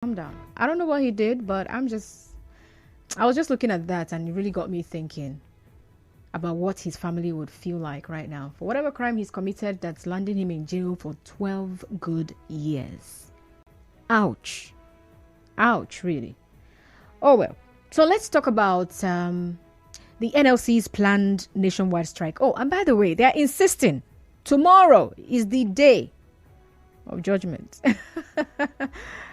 Calm down. I don't know what he did, but I was just looking at that and it really got me thinking about what his family would feel like right now for whatever crime he's committed that's landing him in jail for 12 good years. Ouch. Ouch, really. Oh well. So let's talk about the NLC's planned nationwide strike. Oh, and by the way, they're insisting tomorrow is the day of judgment.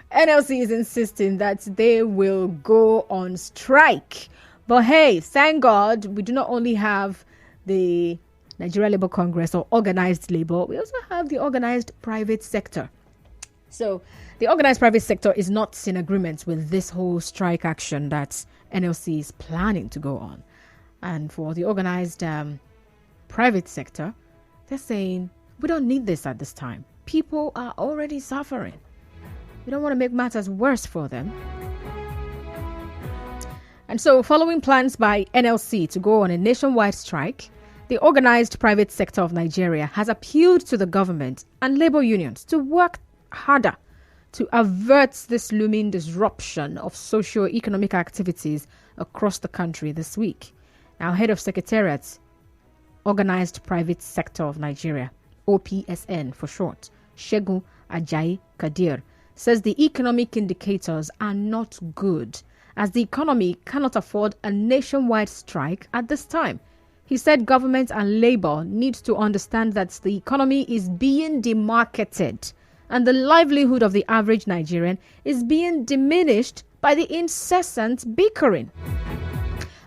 NLC is insisting that they will go on strike. But hey, thank God we do not only have the Nigeria Labour Congress or organized labor, we also have the organized private sector. So the organized private sector is not in agreement with this whole strike action that NLC is planning to go on. And for the organized private sector, they're saying, we don't need this at this time. People are already suffering. We don't want to make matters worse for them. And so, following plans by NLC to go on a nationwide strike, the organized private sector of Nigeria has appealed to the government and labor unions to work harder to avert this looming disruption of socio-economic activities across the country this week. Now, head of Secretariat, Organized Private Sector of Nigeria, OPSN for short, Shegun Ajayi Kadir, says the economic indicators are not good as the economy cannot afford a nationwide strike at this time. He said government and labor need to understand that the economy is being demarketed and the livelihood of the average Nigerian is being diminished by the incessant bickering.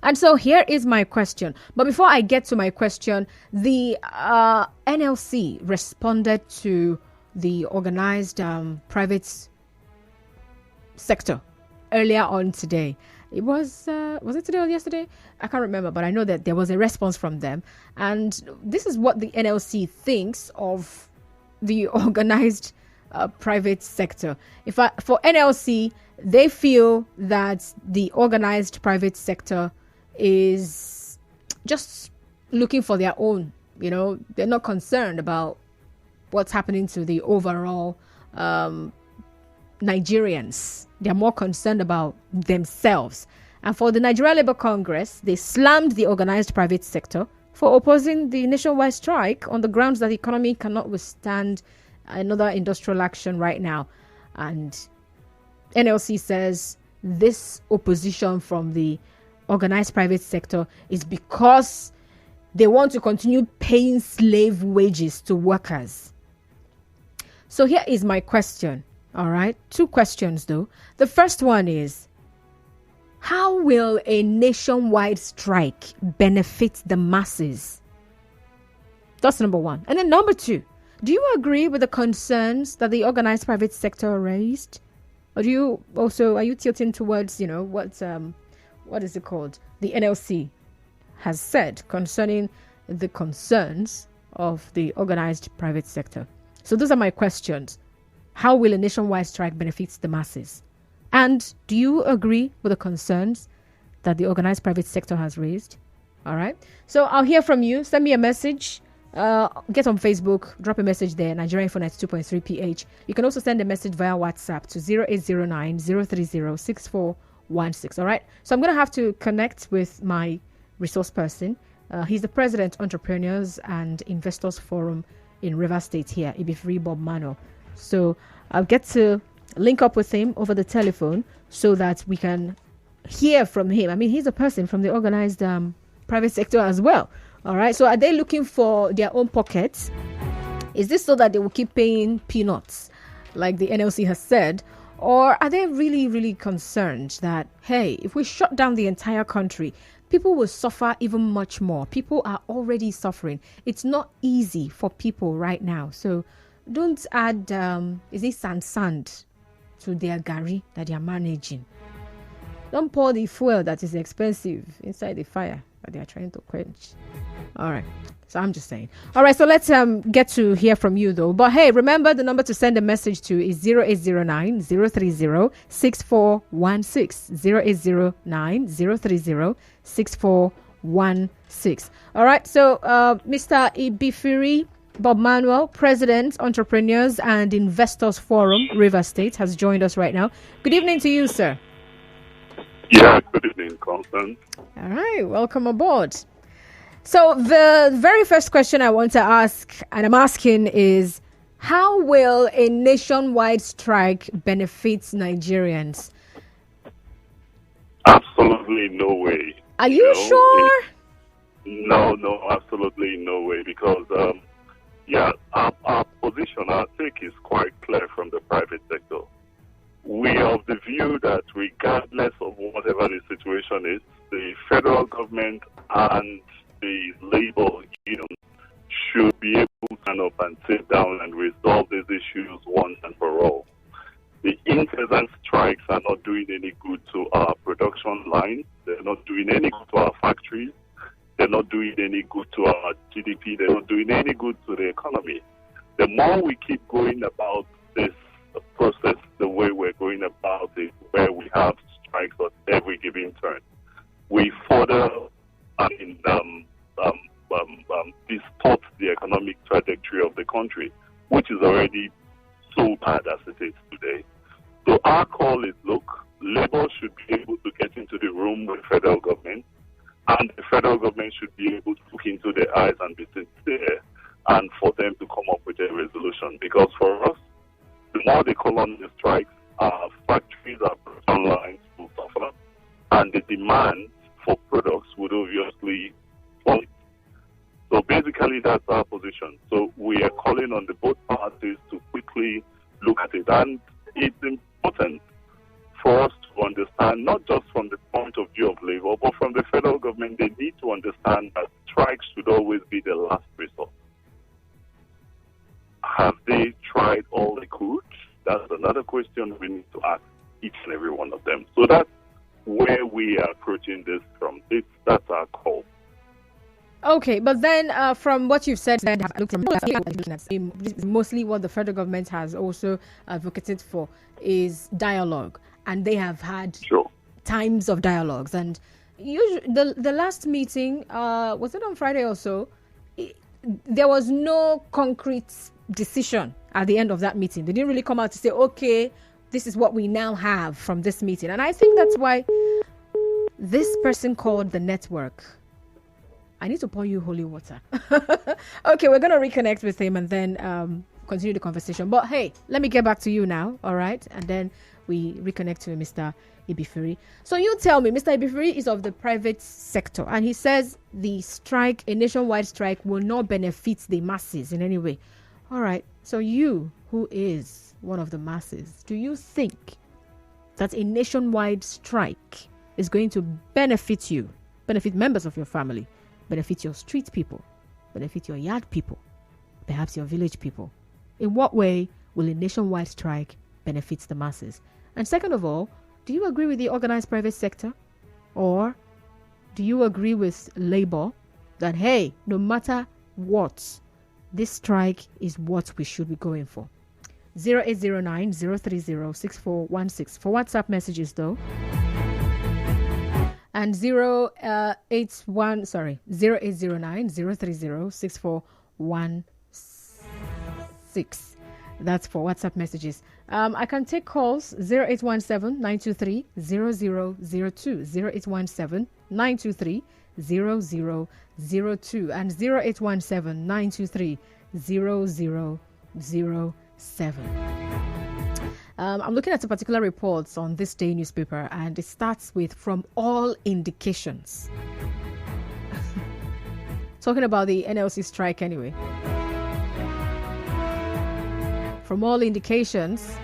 And so here is my question. But before I get to my question, the NLC responded to the organized private sector earlier on today. It was it today or yesterday? I can't remember, but I know that there was a response from them. And this is what the NLC thinks of the organized private sector. For NLC, they feel that the organized private sector is just looking for their own. You know, they're not concerned about what's happening to the overall Nigerians. They're more concerned about themselves. And for the Nigeria Labour Congress, they slammed the organized private sector for opposing the nationwide strike on the grounds that the economy cannot withstand another industrial action right now. And NLC says this opposition from the organized private sector is because they want to continue paying slave wages to workers. So here is my question. All right. 2 questions, though. The first one is, how will a nationwide strike benefit the masses? That's number 1. And then number 2, do you agree with the concerns that the organized private sector raised? Or are you tilting towards, what is it called? The NLC has said concerning the concerns of the organized private sector. So those are my questions. How will a nationwide strike benefit the masses? And do you agree with the concerns that the organized private sector has raised? All right. So I'll hear from you. Send me a message. Get on Facebook. Drop a message there. Nigeria Infonet 2.3 PH. You can also send a message via WhatsApp to 0809 030 6416. All right. So I'm going to have to connect with my resource person. He's the president, Entrepreneurs and Investors Forum in Rivers State here, Ibifiri Bobmanuel. So I'll get to link up with him over the telephone so that we can hear from him. I mean, he's a person from the organized private sector as well. All right. So are they looking for their own pockets? Is this so that they will keep paying peanuts like the NLC has said? Or are they really, really concerned that, hey, if we shut down the entire country, people will suffer even much more? People are already suffering. It's not easy for people right now. So don't add, sand to their gari that they are managing. Don't pour the fuel that is expensive inside the fire that they are trying to quench. All right. So I'm just saying. All right. So let's get to hear from you, though. But hey, remember the number to send a message to is 0809 030 6416. 0809 030 6416. All right. So Mr. Ibifiri, Bobmanuel, President, Entrepreneurs and Investors Forum, River State, has joined us right now. Good evening to you, sir. Yeah, good evening, Constance. All right, welcome aboard. So the very first question I want to ask, and I'm asking, is how will a nationwide strike benefit Nigerians? Absolutely no way. Are you sure? No, absolutely no way. Because, our position, our take is quite clear from the private sector. We are of the view that regardless of whatever the situation is, the federal government and the labor union should be able to stand up and sit down and resolve these issues once and for all. The incessant strikes are not doing any good to our production lines. They're not doing any good to our factories. They're not doing any good to our GDP. They're not doing any good to the economy. The more we keep going about this process the way we're going about it, where we have strikes at every given turn, we further distort the economic trajectory of the country, which is already so bad as it is today. So our call is, look, Labour should be able to get into the room with federal government, and the federal government should be able to look into their eyes and be sincere, and for them to come up with a resolution. Because for us, the more they call on the strikes, our factories, our production lines will suffer, and the demand for products would obviously fall. So basically, that's our position. So we are calling on the both parties to quickly look at it. And it's important for us to understand, not just from the point of view of labor, but from the federal government, they need to understand that strikes should always be the last resort. Have they tried all they could? That's another question we need to ask each and every one of them. So that's where we are approaching this from. That's our call. Okay, but then from what you've said, mostly what the federal government has also advocated for is dialogue, and they have had times of dialogues. And usually, the last meeting, was it on Friday or so? There was no concrete decision at the end of that meeting. They didn't really come out to say, okay, this is what we now have from this meeting. And I think that's why this person called the network. I need to pour you holy water. Okay, we're going to reconnect with him and then continue the conversation. But hey, let me get back to you now, all right? And then we reconnect to Mr. Ibifiri. So you tell me, Mr. Ibifiri is of the private sector, and he says the strike, a nationwide strike, will not benefit the masses in any way. All right, so you, who is one of the masses, do you think that a nationwide strike is going to benefit you, benefit members of your family, benefit your street people, benefit your yard people, perhaps your village people? In what way will a nationwide strike benefit the masses? And second of all, do you agree with the organized private sector? Or do you agree with Labour that, hey, no matter what, this strike is what we should be going for? 0809-030-6416 for WhatsApp messages though. And 0809-030-6416. That's for WhatsApp messages. I can take calls 0817-923-0002, 0817-923-0002, and 0817-923-0007. I'm looking at a particular report on this day newspaper, and it starts with "from all indications." Talking about the NLC strike anyway. From all indications,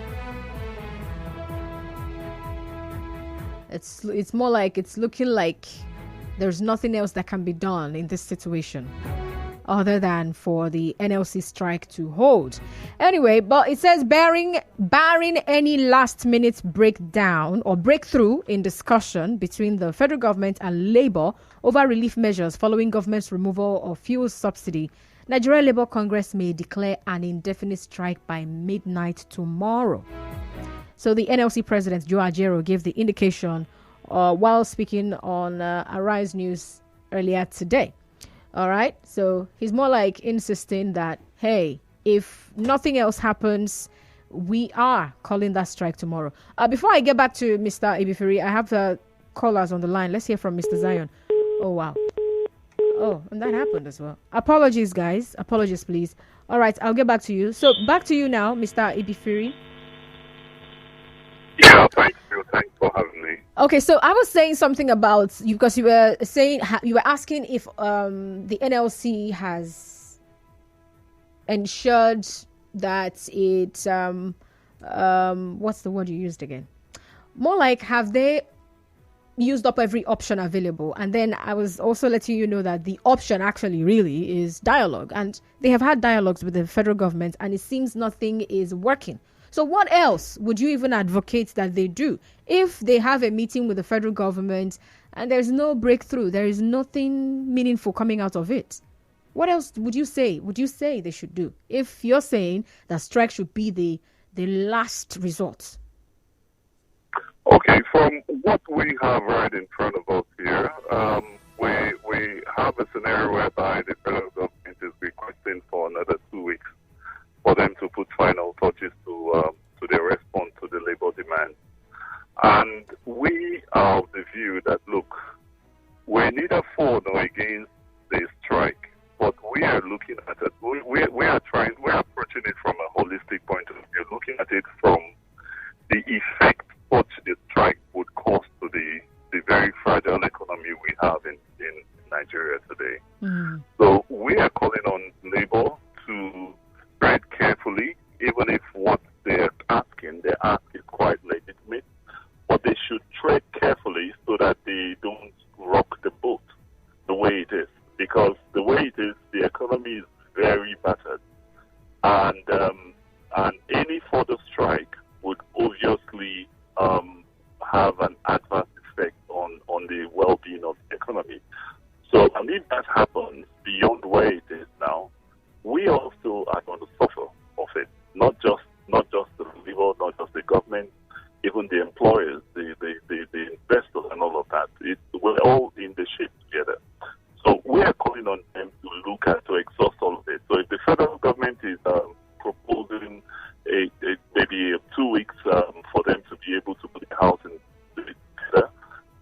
it's more like it's looking like there's nothing else that can be done in this situation other than for the NLC strike to hold. Anyway, but it says barring any last-minute breakdown or breakthrough in discussion between the federal government and Labour over relief measures following government's removal of fuel subsidy, Nigeria Labour Congress may declare an indefinite strike by midnight tomorrow. So the NLC president, Joe Ajero, gave the indication while speaking on Arise News earlier today. All right. So he's more like insisting that hey, if nothing else happens, we are calling that strike tomorrow. Before I get back to Mr. Ibifiri, I have the callers on the line. Let's hear from Mr. Zion. Oh, wow. Oh, and that happened as well. Apologies, guys. Apologies, please. All right, I'll get back to you. So back to you now, Mr. Ibifiri. Yeah, thank you. Thanks for having me. Okay, so I was saying something about you because you were saying you were asking if the NLC has ensured that it what's the word you used again? More like, have they used up every option available? And then I was also letting you know that the option actually really is dialogue, and they have had dialogues with the federal government, and it seems nothing is working. So what else would you even advocate that they do if they have a meeting with the federal government and there's no breakthrough, there is nothing meaningful coming out of it? What else would you say they should do if you're saying that strike should be the last resort? Okay, from what we have right in front of us here, we have a scenario whereby the federal government is requesting for another 2 weeks for them to put final touches to their response to the labor demand. And we are of the view that, look, we're neither for nor against the strike, but we are looking at it, we're approaching it from a holistic point of view, looking at it from the effect what the strike would cause to the very fragile economy we have in Nigeria today. Mm. So we are calling on labor to tread carefully, even if what their ask is quite legitimate, but they should tread carefully so that they don't rock the boat the way it is. Because the way it is, the economy is very battered, and any further strike would obviously have an adverse effect on the well-being of the economy. So, and if that happens beyond where it is now, we also are going to suffer of it. Not just the labor, not just the government, even the employers, the investors, and all of that. We're all in the ship together. So we are calling on them to look at, to exhaust all of it. So if the federal government is proposing maybe 2 weeks for them to be able to put the house in together,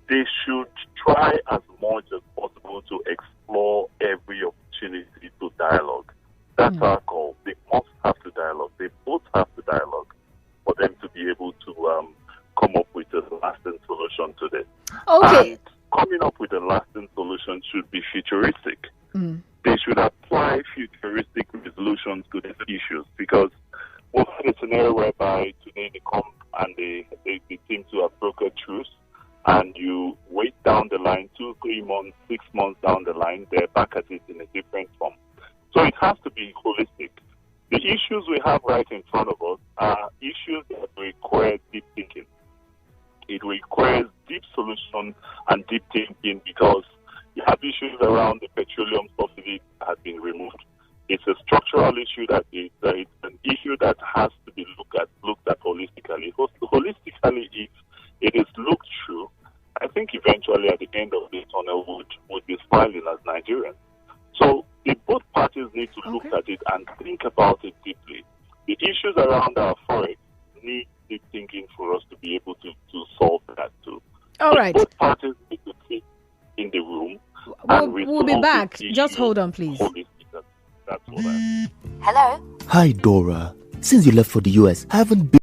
they should try as much as possible to explore every opportunity to dialogue. That's our call. They must have to dialogue. They both have to dialogue for them to be able to come up with a lasting solution to this. Okay. And coming up with a lasting solution should be futuristic. Mm. They should apply futuristic resolutions to these issues, because we've had a scenario whereby today they come and they seem to have brokered truce, and you wait down the line 2, 3 months, 6 months down the line, they're back at it in a different form. So it has to be holistic. The issues we have right in front of us are issues that require deep thinking. It requires deep solution and deep thinking, because you have issues around the petroleum subsidy that has been removed. It's a structural issue that it's an issue that has to be looked at holistically. Holistically, if it is looked through, I think eventually at the end of the tunnel would be smiling as Nigerians. So both parties need to look at it and think about it deeply. The issues around our forex need deep thinking for us to be able to solve that too. All right. Both parties need to sit in the room. We'll be back. Just hold on, please. That's all that. Hello? Hi, Dora. Since you left for the US, I haven't been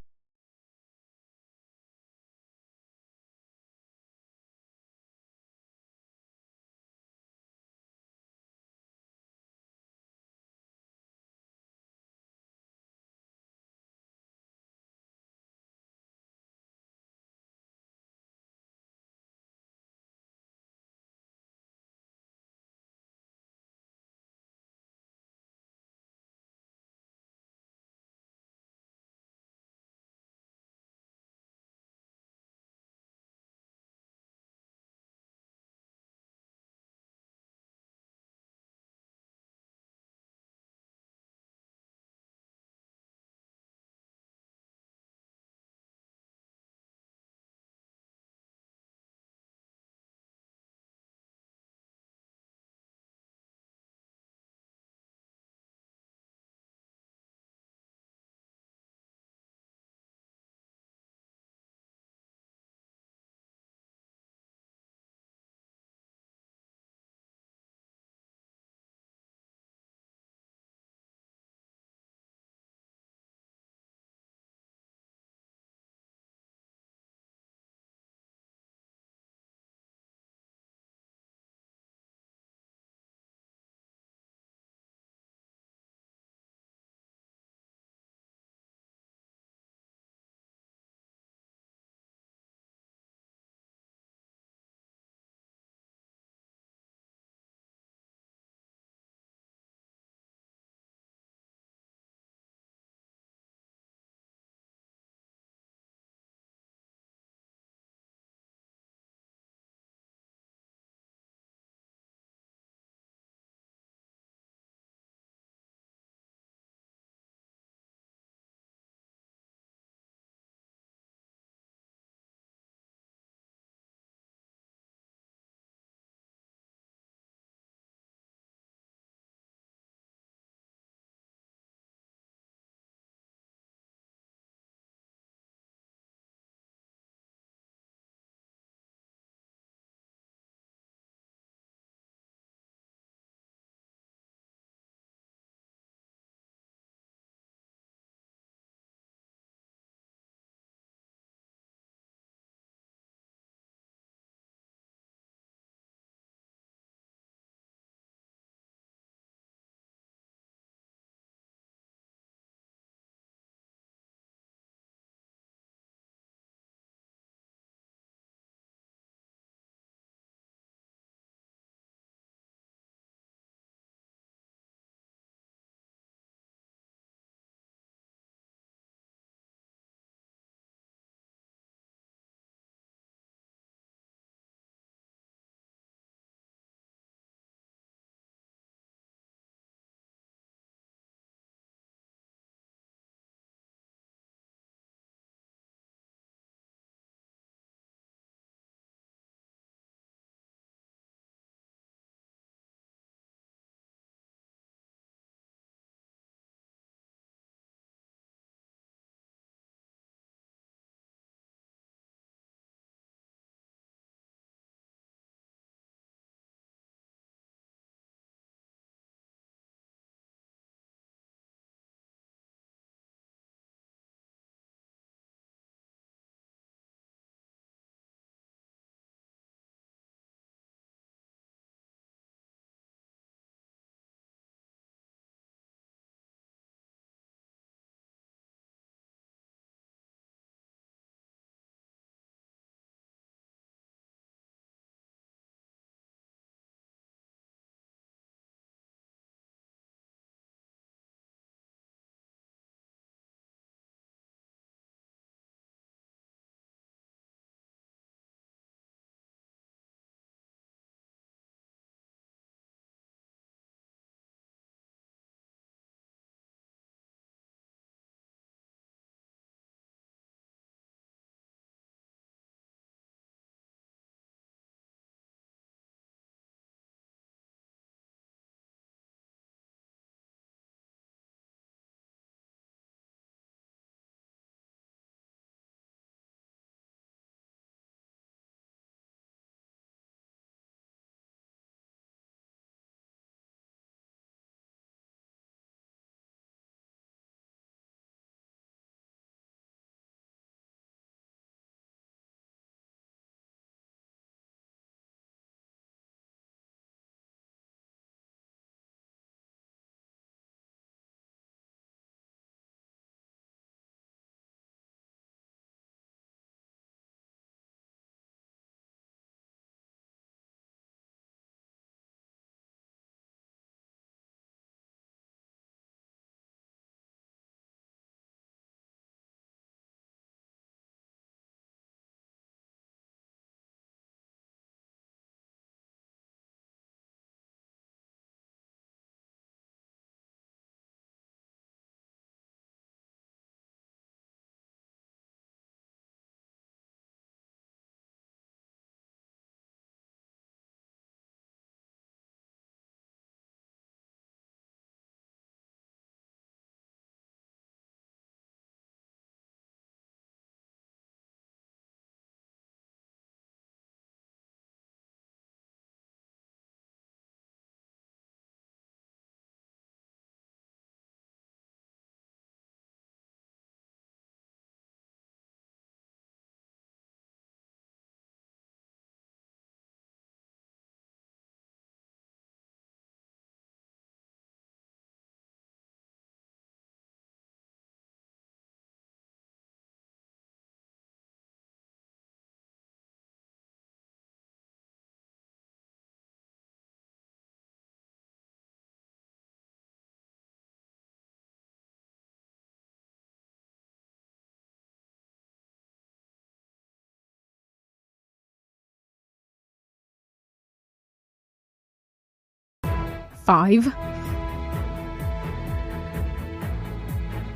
5.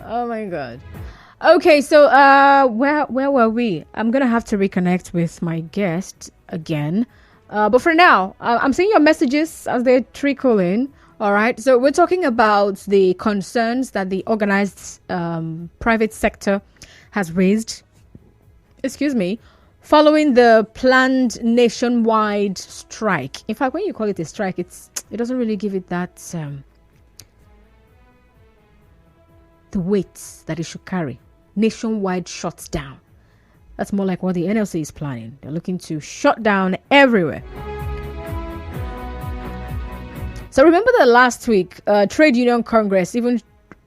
Oh my God. Okay, so where were we? I'm gonna have to reconnect with my guest again. But for now, I'm seeing your messages as they trickle in. All right, so we're talking about the concerns that the organized private sector has raised. Excuse me. Following the planned nationwide strike. In fact, when you call it a strike, it doesn't really give it that the weight that it should carry. Nationwide shutdown. That's more like what the NLC is planning. They're looking to shut down everywhere. So remember that last week, Trade Union Congress even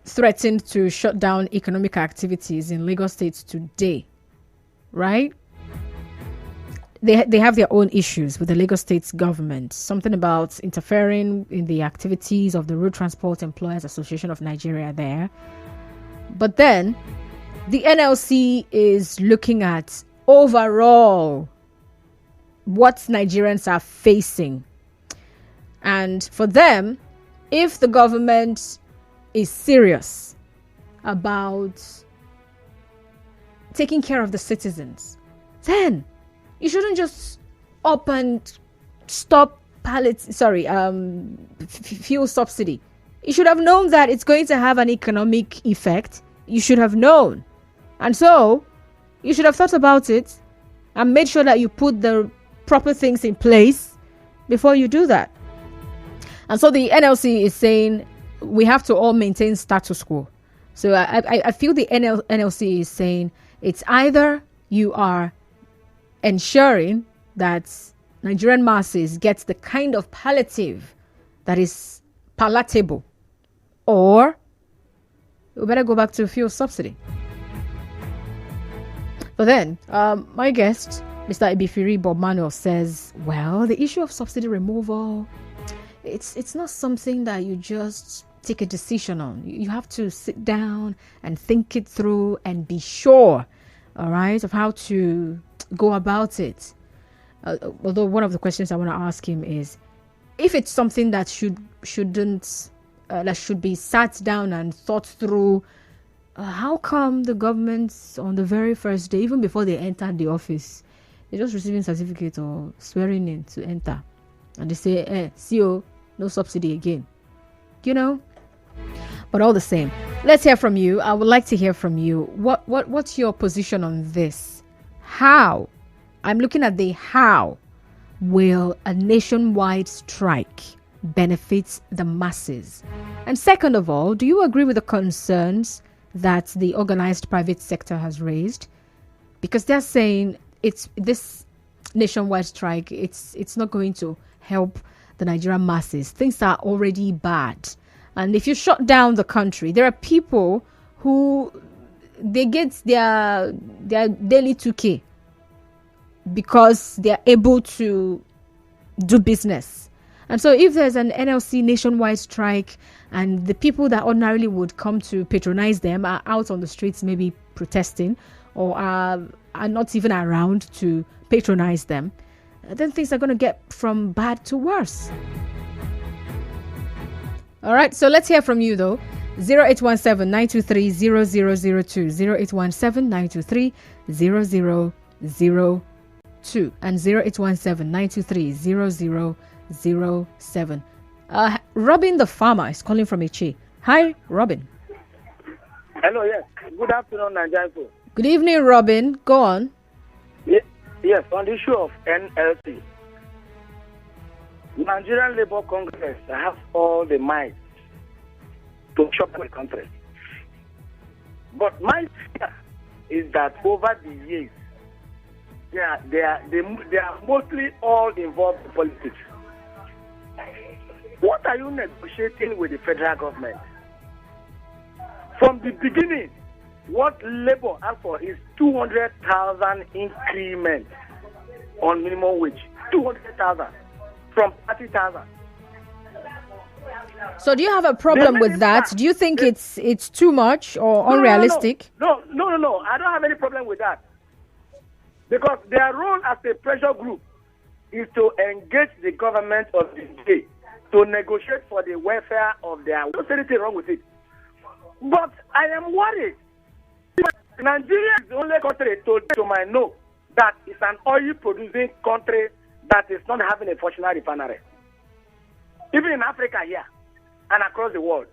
threatened to shut down economic activities in Lagos State today, right? They have their own issues with the Lagos State government. Something about interfering in the activities of the Road Transport Employers Association of Nigeria there. But then the NLC is looking at overall what Nigerians are facing. And for them, if the government is serious about taking care of the citizens, then you shouldn't just up and stop fuel subsidy. You should have known that it's going to have an economic effect. You should have known. And so, you should have thought about it and made sure that you put the proper things in place before you do that. And so the NLC is saying we have to all maintain status quo. So I feel the NLC is saying it's either you are ensuring that Nigerian masses get the kind of palliative that is palatable, or we better go back to fuel subsidy. But then, my guest, Mr. Ibifiri Bobmanuel, says, well, the issue of subsidy removal, it's not something that you just take a decision on. You have to sit down and think it through and be sure, all right, of how to go about it. Although one of the questions I want to ask him is, if it's something that should be sat down and thought through, how come the government on the very first day, even before they entered the office, they're just receiving certificate or swearing in to enter, and they say, CO, no subsidy again, you know? But all the same, let's hear from you. I would like to hear from you. What's your position on this? How? I'm looking at the how will a nationwide strike benefit the masses? And second of all, do you agree with the concerns that the organized private sector has raised? Because they're saying this nationwide strike, it's not going to help the Nigerian masses. Things are already bad. And if you shut down the country, there are people who they get their daily 2K because they are able to do business. And so if there's an NLC nationwide strike and the people that ordinarily would come to patronize them are out on the streets maybe protesting or are not even around to patronize them, then things are going to get from bad to worse. All right, so let's hear from you though. 0817-923-0002, 0817-923-0002, and 0817-923-0007. Robin the farmer is calling from Eche. Hi, Robin. Hello, yes. Good afternoon, Nigerian. Good evening, Robin. Go on. Yes, on the issue of NLC. Nigerian Labour Congress has all the might to shut the country. But my fear is that over the years, they are mostly all involved in politics. What are you negotiating with the federal government? From the beginning, what Labour asked for is 200,000 increment on minimum wage. 200,000 from 30,000. So do you have a problem with that? Do you think it's too much or unrealistic? No. I don't have any problem with that. Because their role as a pressure group is to engage the government of the day to negotiate for the welfare of their. There's anything wrong with it. But I am worried. Nigeria is the only country to my know that is an oil-producing country that is not having a functional refinery. Even in Africa here and across the world.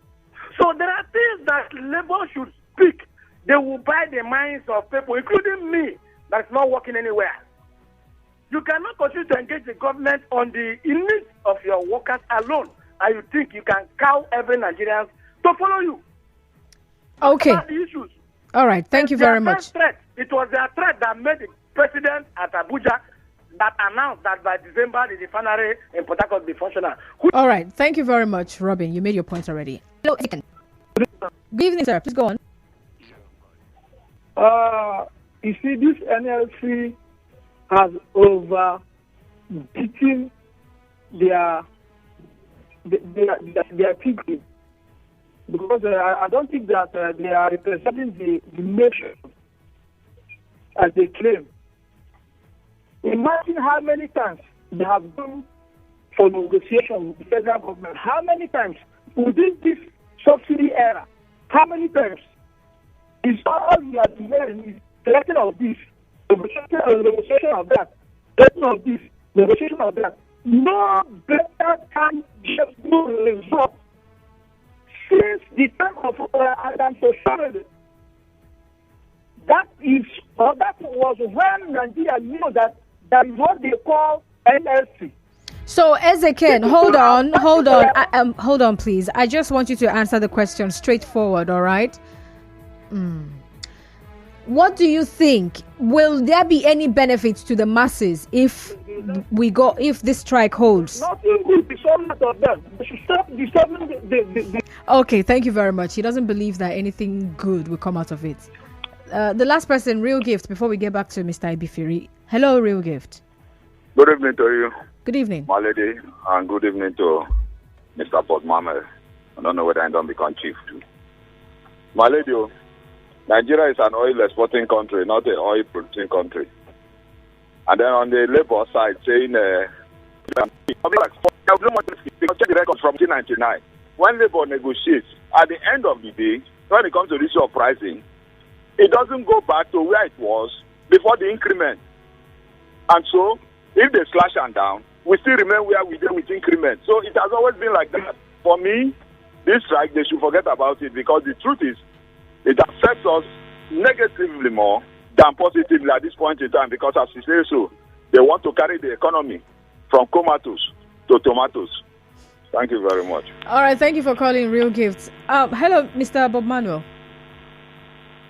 So there are things that Labour should speak. They will buy the minds of people, including me, that's not working anywhere. You cannot continue to engage the government on the needs of your workers alone, and you think you can cow every Nigerian to follow you. Okay. About the issues. All right. Thank you very much. It was their threat that made the president at Abuja that announced that by December the refinery in Port Harcourt will be functional. All right. Thank you very much, Robin. You made your point already. Hello. Good evening, sir. Please go on. You see, this NLC has over beaten their people, because I don't think that they are representing the nation as they claim. Imagine how many times they have gone for negotiation with the federal government. How many times within this subsidy era? How many times? It's all we are doing is selection of this, negotiation of that, selection of this, negotiation of that. No better can get good result since the time of Adam Sosarede. That was when Nigeria knew that is what they call NLC. So, Ezekiel, hold on, please. I just want you to answer the question straightforward, all right? What do you think? Will there be any benefits to the masses if this strike holds? Nothing will be solved of them. They should stop disturbing the. Okay, thank you very much. He doesn't believe that anything good will come out of it. The last person, Real Gift, before we get back to Mr. Ibifiri. Hello, Real Gift. Good evening to you. Good evening. My lady, and good evening to Mr. Bobmanuel. I don't know whether I don't become chief too. My lady, Nigeria is an oil exporting country, not an oil producing country. And then on the labor side, saying, check the records from 1999. When labor negotiates, at the end of the day, when it comes to the issue of pricing, it doesn't go back to where it was before the increment. And so, if they slash and down, we still remain where we did with increment. So it has always been like that. For me, this strike, they should forget about it, because the truth is, it affects us negatively more than positively at this point in time, because as you say so, they want to carry the economy from comatose to tomatoes. Thank you very much. All right, thank you for calling Real Gifts. Hello, Mr. Bobmanuel.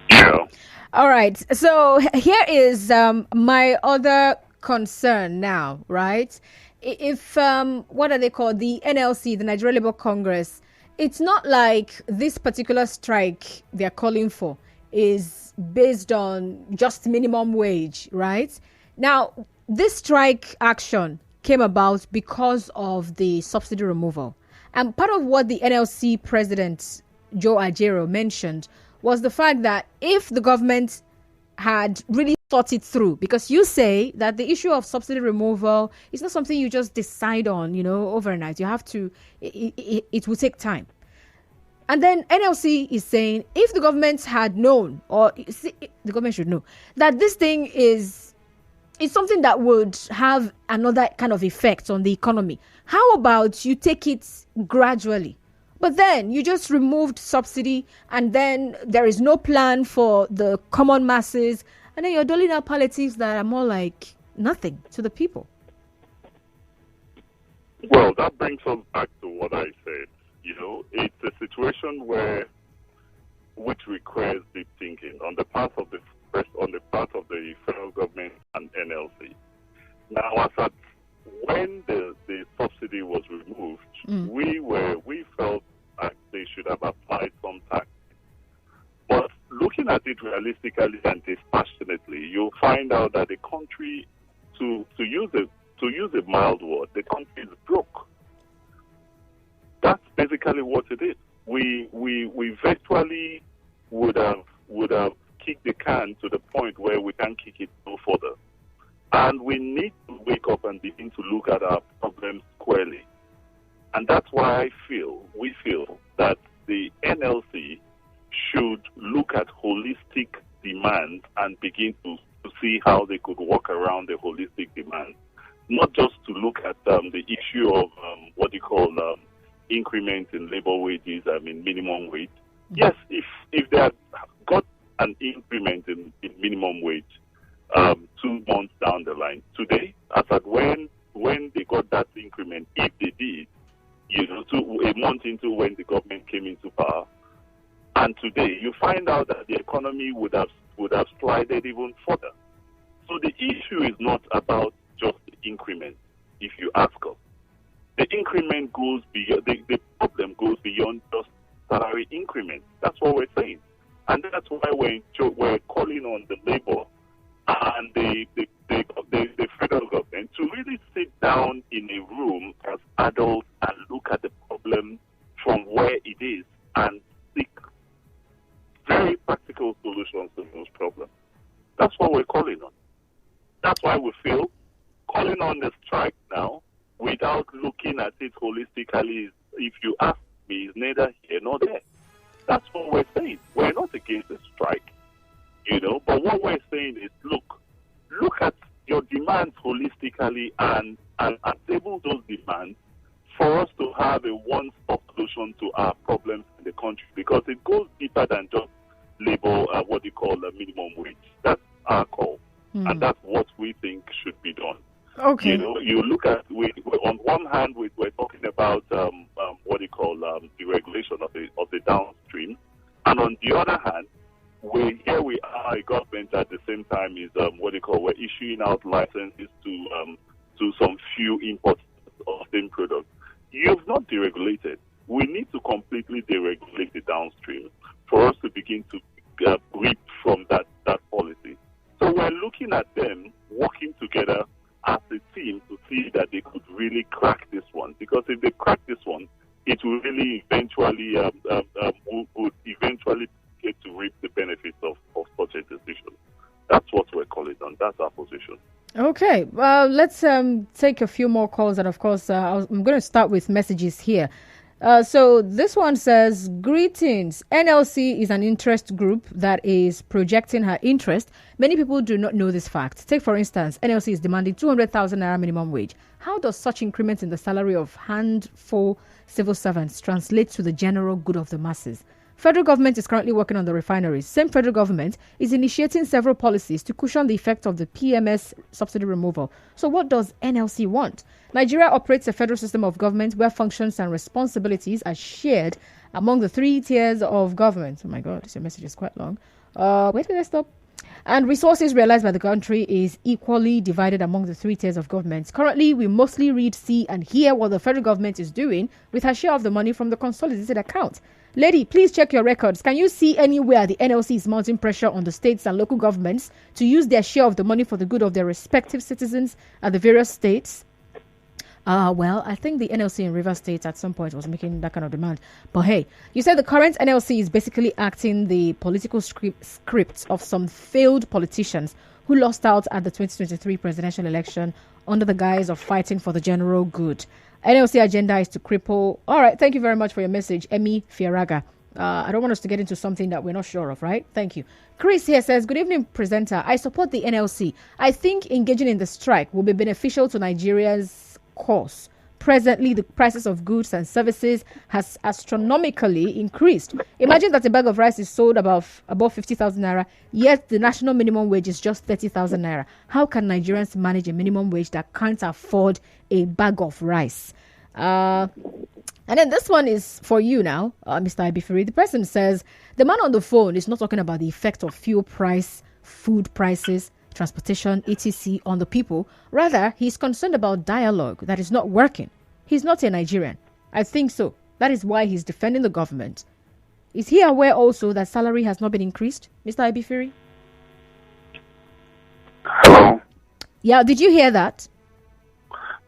Yeah. All right, so here is my other concern now, right? If, what are they called? The NLC, the Nigeria Labour Congress, it's not like this particular strike they're calling for is based on just minimum wage, right? Now, this strike action came about because of the subsidy removal. And part of what the NLC president, Joe Ajero, mentioned was the fact that if the government had really thought it through, because you say that the issue of subsidy removal is not something you just decide on, overnight. You have to, it will take time. And then NLC is saying if the government had known, or the government should know, that this thing is something that would have another kind of effect on the economy. How about you take it gradually? But then you just removed subsidy, and then there is no plan for the common masses, and then you're doling out palliatives that are more like nothing to the people. Well, that brings us back to what I said. It's a situation which requires deep thinking on the part of the federal government and NLC. Now, when the subsidy was removed, we felt like they should have applied some tax. But looking at it realistically and dispassionately, you'll find out that the country, to use a mild word, the country is broke. That's basically what it is. We virtually would have kicked the can to the point where we can't kick it no further. And we need to wake up and begin to look at our problems squarely. And that's why we feel that the NLC should look at holistic demand and begin to see how they could work around the holistic demand. Not just to look at the issue of increment in labor wages, minimum wage. Yes, if they have got an increment in minimum wage 2 months down the line, today, as at when they got that increment, if they did, a month into when the government came into power, and today you find out that the economy would have slided even further. So the issue is not about just the increment, if you ask us. The increment goes beyond, the problem goes beyond just salary increment. That's what we're saying. And that's why we're calling on the labor and the federal government to really sit down in a room as adults and look at the problem from where it is and seek very practical solutions to those problems. That's what we're calling on. That's why we feel calling on the strike now without looking at it holistically, if you ask me, is neither here nor there. That's what we're saying. We're not against the strike, but what we're saying is look at your demands holistically and table those demands for us to have a one-stop solution to our problems in the country, because it goes deeper than just labor, minimum wage. That's our call, and that's what we think should be done. Okay. You look at, on one hand, we're talking about the regulation of the downstream, and on the other hand, we are a government at the same time is we're issuing out licenses to some few imports of same products. You've not deregulated. We need to completely deregulate the downstream for us to begin to reap from that policy. So we're looking at them working together as a team to see that they could really crack this one. Because if they crack this one, it will really eventually get to reap the benefits of such a decision. That's what we're calling on. That's our position. Okay, well, let's take a few more calls, and of course, I'm going to start with messages here. So this one says, greetings. NLC is an interest group that is projecting her interest. Many people do not know this fact. Take, for instance, NLC is demanding 200,000 naira minimum wage. How does such increment in the salary of handful civil servants translate to the general good of the masses? Federal government is currently working on the refineries. Same federal government is initiating several policies to cushion the effect of the PMS subsidy removal. So what does NLC want? Nigeria operates a federal system of government where functions and responsibilities are shared among the 3 tiers of government. Oh my God, this message is quite long. Where did I stop? And resources realized by the country is equally divided among the 3 tiers of government. Currently, we mostly read, see, and hear what the federal government is doing with her share of the money from the consolidated account. Lady, please check your records. Can you see anywhere the NLC is mounting pressure on the states and local governments to use their share of the money for the good of their respective citizens at the various states? Well, I think the NLC in Rivers State at some point was making that kind of demand. But hey, you said the current NLC is basically acting the political script of some failed politicians who lost out at the 2023 presidential election under the guise of fighting for the general good. NLC agenda is to cripple. All right, thank you very much for your message, Emi Fieraga. I don't want us to get into something that we're not sure of, right? Thank you. Chris here says, good evening, presenter. I support the NLC. I think engaging in the strike will be beneficial to Nigeria's cause. Presently, the prices of goods and services has astronomically increased. Imagine that a bag of rice is sold above 50,000 naira, yet the national minimum wage is just 30,000 naira. How can Nigerians manage a minimum wage that can't afford a bag of rice? And then this one is for you now, Mr. Ibifiri. The person says, the man on the phone is not talking about the effect of fuel price, food prices, transportation, etc. on the people. Rather, he's concerned about dialogue that is not working. He's not a Nigerian. I think so. That is why he's defending the government. Is he aware also that salary has not been increased, Mr. Ibifiri? Hello? Yeah, did you hear that?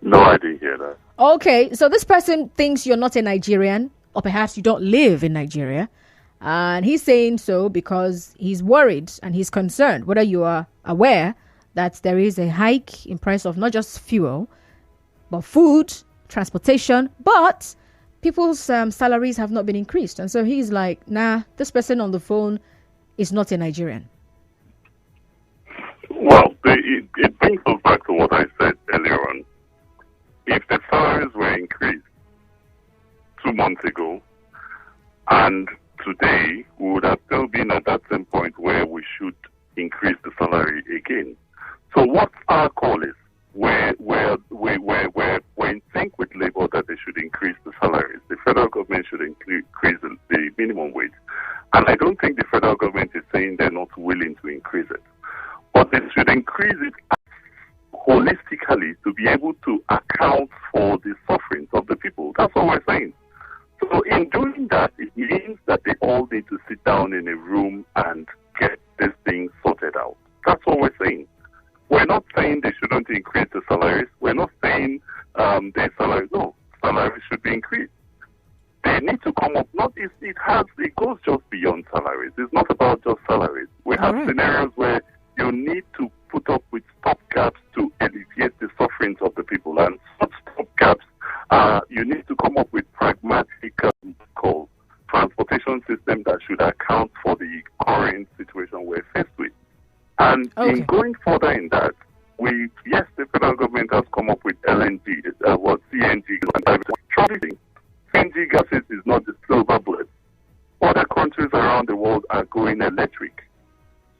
No, I didn't hear that. Okay, so this person thinks you're not a Nigerian, or perhaps you don't live in Nigeria. And he's saying so because he's worried and he's concerned whether you are aware that there is a hike in price of not just fuel, but food, transportation, but people's salaries have not been increased. And so he's like, nah, this person on the phone is not a Nigerian. Well, it brings us back to what I said earlier on. If the salaries were increased 2 months ago, and today we would have still been at that same point where we should increase the salary again. So what our call is, we're in sync with Labour that they should increase the salaries. The federal government should increase the minimum wage. And I don't think the federal government is saying they're not willing to increase it. But they should increase it holistically to be able to account for the sufferings of the people. That's what we're saying. So in doing that, it means that they all need to sit down in a room and get this thing sorted out. That's what we're saying. We're not saying they shouldn't increase the salaries. We're not saying their salaries. No, salaries should be increased. They need to come up. It goes just beyond salaries. It's not about just salaries. We have scenarios where you need to put up with stopgaps to alleviate the sufferings of the people, and such stopgaps, you need to come up with pragmatic transportation system that should account for the current situation we're faced with. And in going further in that, the federal government has come up with LNG, CNG, and CNG gases is not the silver bullet. Other countries around the world are going electric.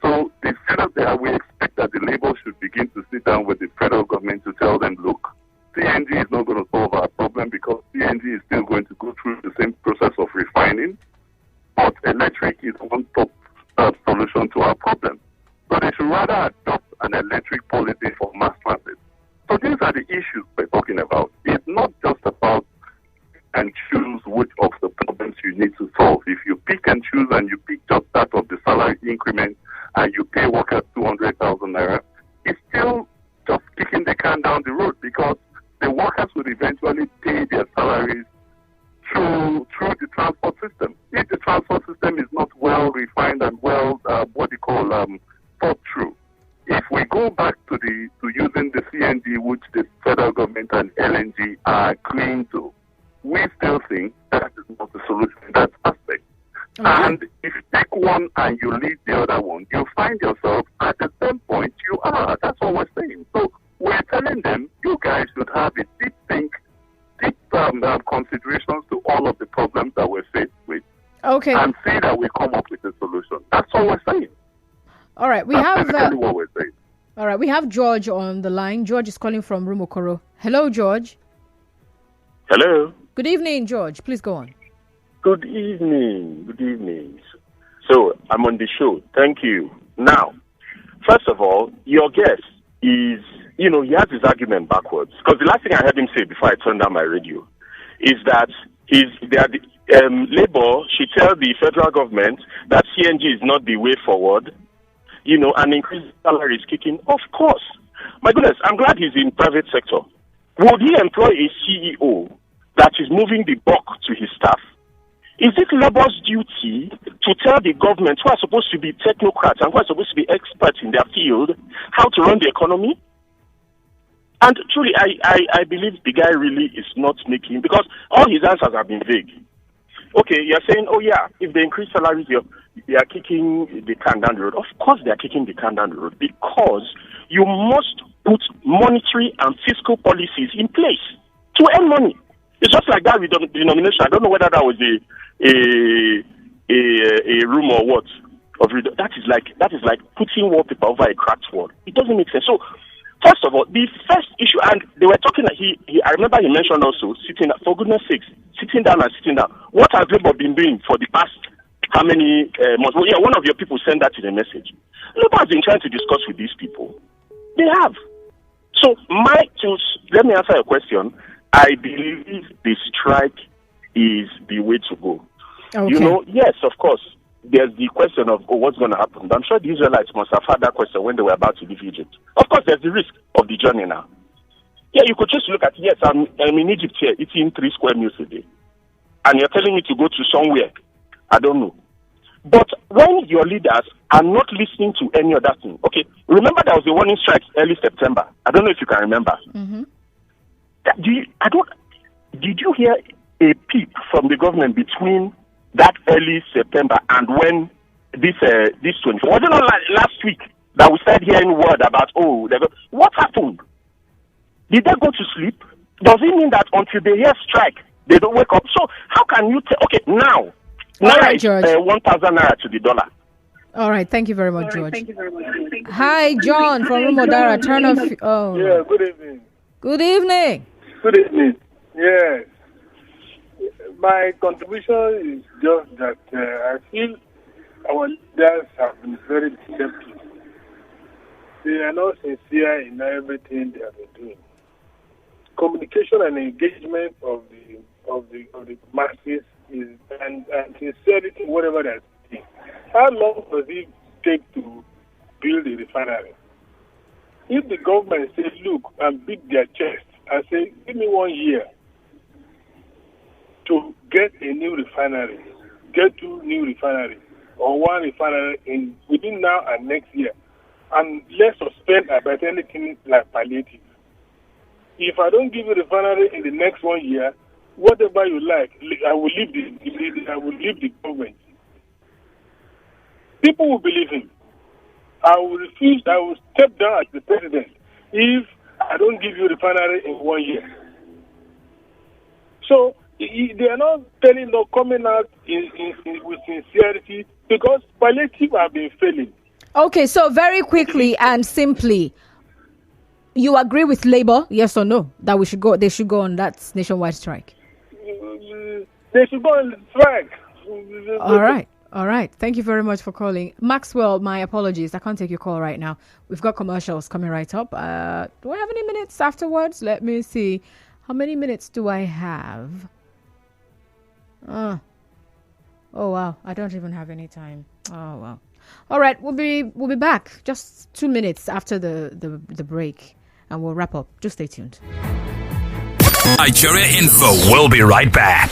So they said up there, we expect that the Labour should begin to sit down with the federal government to tell them, look, CNG is not going to solve our problem because CNG is still going to go through the same process of refining, but electric is one top solution to our problem. So they should rather adopt an electric policy for mass transit. So these are the issues we're talking about. It's not just about and choose which of the problems you need to solve. If you pick and choose and you pick just that of the salary increment and you pay workers 200,000 naira, it's still just kicking the can down the road because the workers would eventually pay their salaries through the transport system. If the transport system is not well refined and well, thought through, if we go back to using the CNG, which the federal government and LNG are agreeing to, we still think that is not the solution in that aspect. Okay. And if you take one and you leave the other one, you find yourself at the same point you are. That's what we're saying. So we're telling them, you guys should have a deep considerations to all of the problems that we're faced with. Okay. And say that we come up with a solution. That's what we're saying. All right. That's exactly what we're saying. All right. We have George on the line. George is calling from Rumokoro. Hello, George. Hello. Good evening, George. Please go on. Good evening. Good evening. So, I'm on the show. Thank you. Now, first of all, your guest is, he has his argument backwards. Because the last thing I heard him say before I turned down my radio is that Labour should tell the federal government that CNG is not the way forward, and increase salaries kicking. Of course. My goodness, I'm glad he's in private sector. Would he employ a CEO that is moving the buck to his staff? Is it Labour's duty to tell the government, who are supposed to be technocrats and who are supposed to be experts in their field, how to run the economy? And truly, I believe the guy really is not making, because all his answers have been vague. Okay, you're saying, if they increase salaries, they are kicking the can down the road. Of course they are kicking the can down the road, because you must put monetary and fiscal policies in place to earn money. It's just like that with denomination. I don't know whether that was a rumor or what. That is like putting wallpaper over a cracked wall. It doesn't make sense. So, first of all, the first issue, and they were talking. I remember he mentioned also sitting. For goodness sakes, sitting down and sitting down. What has Labour been doing for the past how many months? Well, one of your people sent that in a message. Labour has been trying to discuss with these people. They have. So, let me answer your question. I believe the strike is the way to go. Okay. Yes, of course, there's the question of what's going to happen. I'm sure the Israelites must have had that question when they were about to leave Egypt. Of course, there's the risk of the journey now. Yeah, you could just look at, yes, I'm in Egypt here, eating 3 square meals a day. And you're telling me to go to somewhere. I don't know. But when your leaders are not listening to any other thing, okay, remember there was a warning strike early September. I don't know if you can remember. Mm-hmm. Did you hear a peep from the government between that early September and when this 24? Was it not like last week that we started hearing word about, what happened? Did they go to sleep? Does it mean that until they hear strike, they don't wake up? So how can you now right, George. 1,000 naira to the dollar. All right, thank you very much, George. Hi, John from Rumodara. Turn off. Oh. Yeah, good evening. Good evening. Good evening. Yes. My contribution is just that I feel our leaders have been very deceptive. They are not sincere in everything they have been doing. Communication and engagement of the masses is and sincerity, whatever they're saying. How long does it take to build a refinery? If the government says, look, and beat their chest and say, give me 1 year to get a new refinery, get 2 new refineries, or 1 refinery within now and next year, and let's suspend about anything like palliative. If I don't give you a refinery in the next 1 year, whatever you like, I will leave the government. People will believe him. I will refuse. I will step down as the president if I don't give you a refinery in 1 year. So they are not coming out with sincerity because palliative have been failing. Okay, so very quickly and simply, you agree with Labour, yes or no, that they should go on that nationwide strike? They should go on strike. All right. Thank you very much for calling. Maxwell, my apologies. I can't take your call right now. We've got commercials coming right up. Do I have any minutes afterwards? Let me see. How many minutes do I have? Oh, wow. I don't even have any time. Oh, wow. All right. We'll be back just 2 minutes after the break, and we'll wrap up. Just stay tuned. Nigeria Info will be right back.